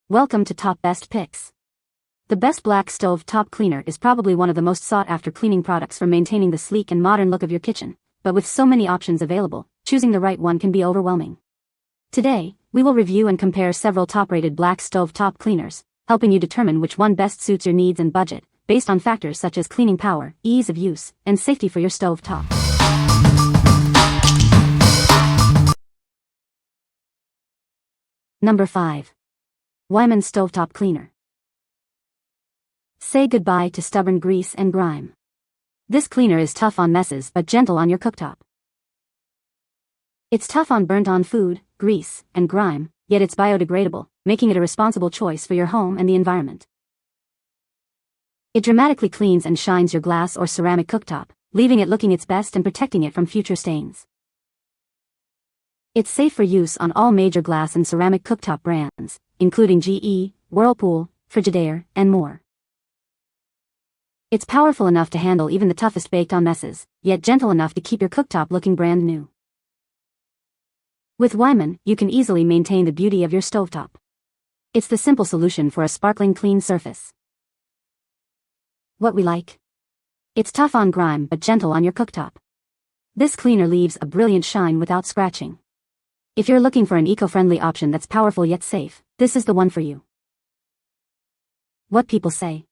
Welcome to Top Best Picks. The best black stove top cleaner is probably one of the most sought-after cleaning products for maintaining the sleek and modern look of your kitchen, but with so many options available, choosing the right one can be overwhelming. Today, we will review and compare several top-rated black stove top cleaners, helping you determine which one best suits your needs and budget, based on factors such as cleaning power, ease of use, and safety for your stove top. Number 5. Weiman Stovetop Cleaner. Say goodbye to stubborn grease and grime. This cleaner is tough on messes but gentle on your cooktop. It's tough on burnt-on food, grease, and grime, yet it's biodegradable, making it a responsible choice for your home and the environment. It dramatically cleans and shines your glass or ceramic cooktop, leaving it looking its best and protecting it from future stains. It's safe for use on all major glass and ceramic cooktop brands, including GE, Whirlpool, Frigidaire, and more. It's powerful enough to handle even the toughest baked-on messes, yet gentle enough to keep your cooktop looking brand new. With Weiman, you can easily maintain the beauty of your stovetop. It's the simple solution for a sparkling clean surface. What we like? It's tough on grime but gentle on your cooktop. This cleaner leaves a brilliant shine without scratching. If you're looking for an eco-friendly option that's powerful yet safe, this is the one for you. What people say.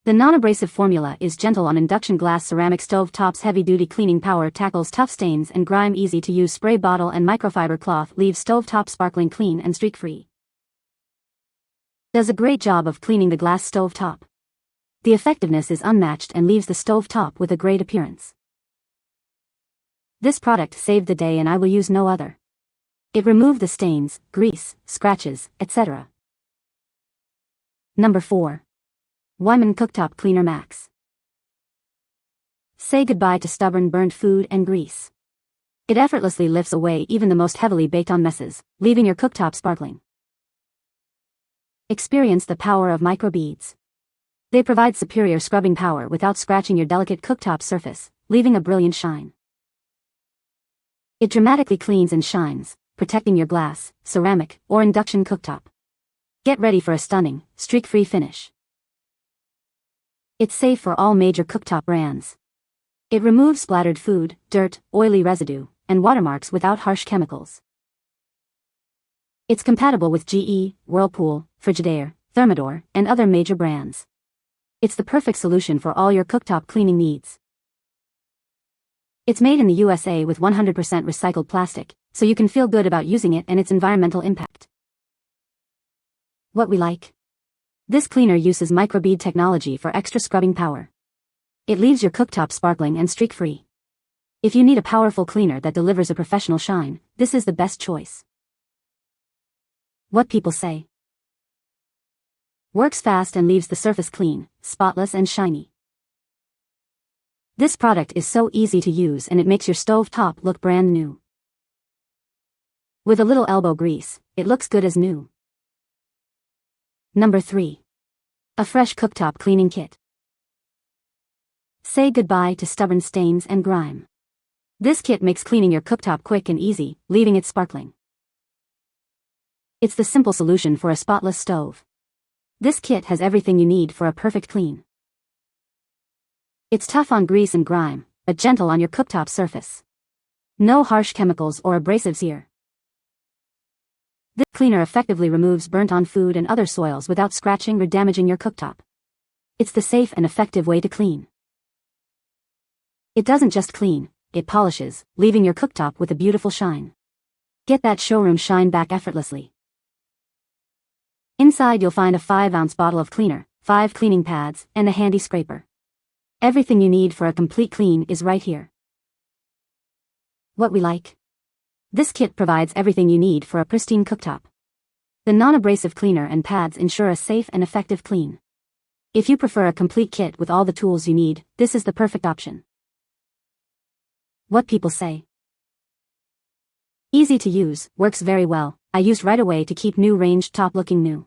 The non-abrasive formula is gentle on induction glass ceramic stove tops. Heavy-duty cleaning power tackles tough stains and grime. Easy-to-use spray bottle and microfiber cloth leaves stovetop sparkling clean and streak-free. Does a great job of cleaning the glass stove top. The effectiveness is unmatched and leaves the stove top with a great appearance. This product saved the day and I will use no other. It removed the stains, grease, scratches, etc. Number 4. Weiman Cooktop Cleaner Max. Say goodbye to stubborn burnt food and grease. It effortlessly lifts away even the most heavily baked-on messes, leaving your cooktop sparkling. Experience the power of microbeads. They provide superior scrubbing power without scratching your delicate cooktop surface, leaving a brilliant shine. It dramatically cleans and shines, protecting your glass, ceramic, or induction cooktop. Get ready for a stunning, streak-free finish. It's safe for all major cooktop brands. It removes splattered food, dirt, oily residue, and watermarks without harsh chemicals. It's compatible with GE, Whirlpool, Frigidaire, Thermador, and other major brands. It's the perfect solution for all your cooktop cleaning needs. It's made in the USA with 100% recycled plastic, so you can feel good about using it and its environmental impact. What we like? This cleaner uses microbead technology for extra scrubbing power. It leaves your cooktop sparkling and streak-free. If you need a powerful cleaner that delivers a professional shine, this is the best choice. What people say. Works fast and leaves the surface clean, spotless and shiny. This product is so easy to use and it makes your stove top look brand new. With a little elbow grease, it looks good as new. Number 3. Affresh Cooktop Cleaning Kit. Say goodbye to stubborn stains and grime. This kit makes cleaning your cooktop quick and easy, leaving it sparkling. It's the simple solution for a spotless stove. This kit has everything you need for a perfect clean. It's tough on grease and grime, but gentle on your cooktop surface. No harsh chemicals or abrasives here. This cleaner effectively removes burnt-on food and other soils without scratching or damaging your cooktop. It's the safe and effective way to clean. It doesn't just clean, it polishes, leaving your cooktop with a beautiful shine. Get that showroom shine back effortlessly. Inside you'll find a 5-ounce bottle of cleaner, 5 cleaning pads, and a handy scraper. Everything you need for a complete clean is right here. What we like? This kit provides everything you need for a pristine cooktop. The non-abrasive cleaner and pads ensure a safe and effective clean. If you prefer a complete kit with all the tools you need, this is the perfect option. What people say. Easy to use, works very well. I used right away to keep new ranged top looking new.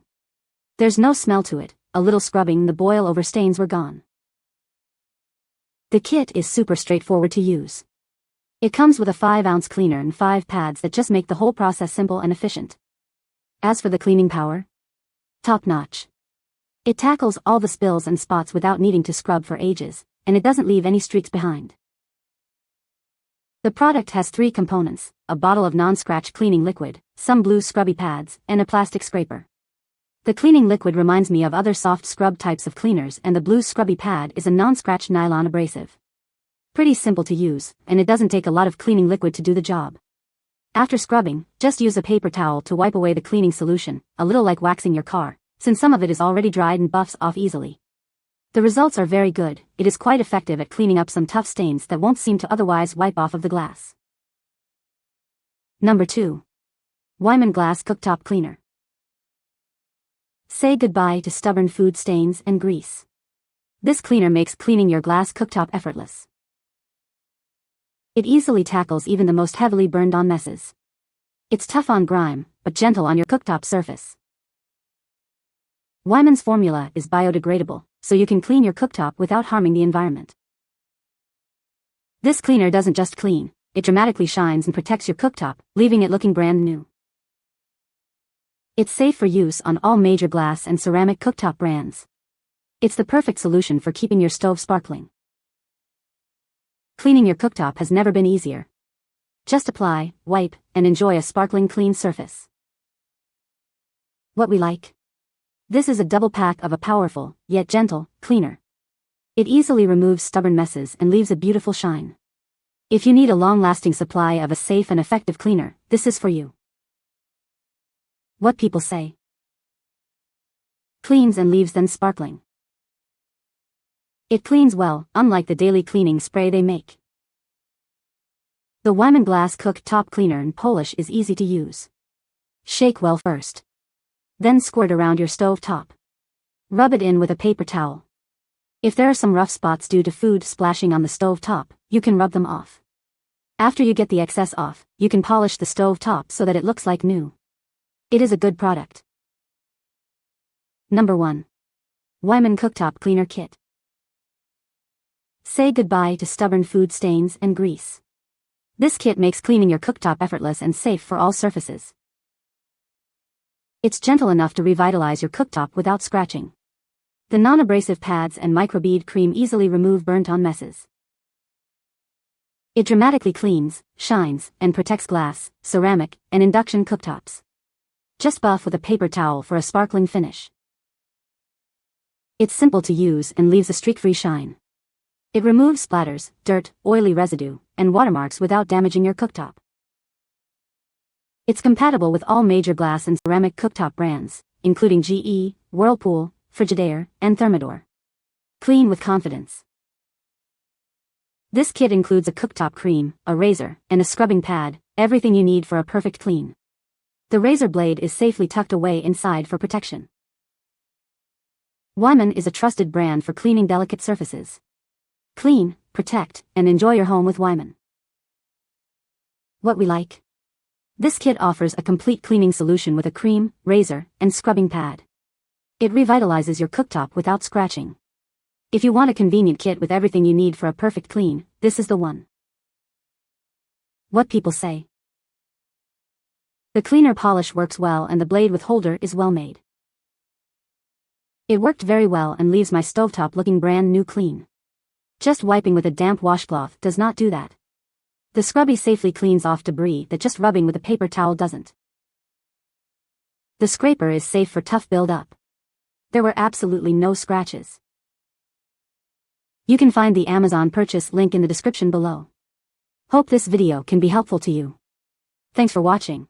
There's no smell to it, a little scrubbing, the boil over stains were gone. The kit is super straightforward to use. It comes with a 5-ounce cleaner and 5 pads that just make the whole process simple and efficient. As for the cleaning power, top notch. It tackles all the spills and spots without needing to scrub for ages, and it doesn't leave any streaks behind. The product has 3 components: a bottle of non-scratch cleaning liquid, some blue scrubby pads, and a plastic scraper. The cleaning liquid reminds me of other soft scrub types of cleaners, and the blue scrubby pad is a non-scratch nylon abrasive. Pretty simple to use, and it doesn't take a lot of cleaning liquid to do the job. After scrubbing, just use a paper towel to wipe away the cleaning solution, a little like waxing your car, since some of it is already dried and buffs off easily. The results are very good. It is quite effective at cleaning up some tough stains that won't seem to otherwise wipe off of the glass. Number 2. Weiman Glass Cooktop Cleaner. Say goodbye to stubborn food stains and grease. This cleaner makes cleaning your glass cooktop effortless. It easily tackles even the most heavily burned-on messes. It's tough on grime, but gentle on your cooktop surface. Weiman's formula is biodegradable, so you can clean your cooktop without harming the environment. This cleaner doesn't just clean, it dramatically shines and protects your cooktop, leaving it looking brand new. It's safe for use on all major glass and ceramic cooktop brands. It's the perfect solution for keeping your stove sparkling. Cleaning your cooktop has never been easier. Just apply, wipe, and enjoy a sparkling clean surface. What we like? This is a double pack of a powerful, yet gentle, cleaner. It easily removes stubborn messes and leaves a beautiful shine. If you need a long-lasting supply of a safe and effective cleaner, this is for you. What people say. Cleans and leaves them sparkling. It cleans well, unlike the daily cleaning spray they make. The Weiman Glass Cooktop Cleaner in Polish is easy to use. Shake well first. Then squirt around your stove top. Rub it in with a paper towel. If there are some rough spots due to food splashing on the stove top, you can rub them off. After you get the excess off, you can polish the stove top so that it looks like new. It is a good product. Number 1. Weiman Cooktop Cleaner Kit. Say goodbye to stubborn food stains and grease. This kit makes cleaning your cooktop effortless and safe for all surfaces. It's gentle enough to revitalize your cooktop without scratching. The non-abrasive pads and microbead cream easily remove burnt-on messes. It dramatically cleans, shines, and protects glass, ceramic, and induction cooktops. Just buff with a paper towel for a sparkling finish. It's simple to use and leaves a streak-free shine. It removes splatters, dirt, oily residue, and watermarks without damaging your cooktop. It's compatible with all major glass and ceramic cooktop brands, including GE, Whirlpool, Frigidaire, and Thermador. Clean with confidence. This kit includes a cooktop cream, a razor, and a scrubbing pad, everything you need for a perfect clean. The razor blade is safely tucked away inside for protection. Weiman is a trusted brand for cleaning delicate surfaces. Clean, protect, and enjoy your home with Weiman. What we like? This kit offers a complete cleaning solution with a cream, razor, and scrubbing pad. It revitalizes your cooktop without scratching. If you want a convenient kit with everything you need for a perfect clean, this is the one. What people say. The cleaner polish works well and the blade with holder is well made. It worked very well and leaves my stovetop looking brand new clean. Just wiping with a damp washcloth does not do that. The scrubby safely cleans off debris that just rubbing with a paper towel doesn't. The scraper is safe for tough build-up. There were absolutely no scratches. You can find the Amazon purchase link in the description below. Hope this video can be helpful to you. Thanks for watching.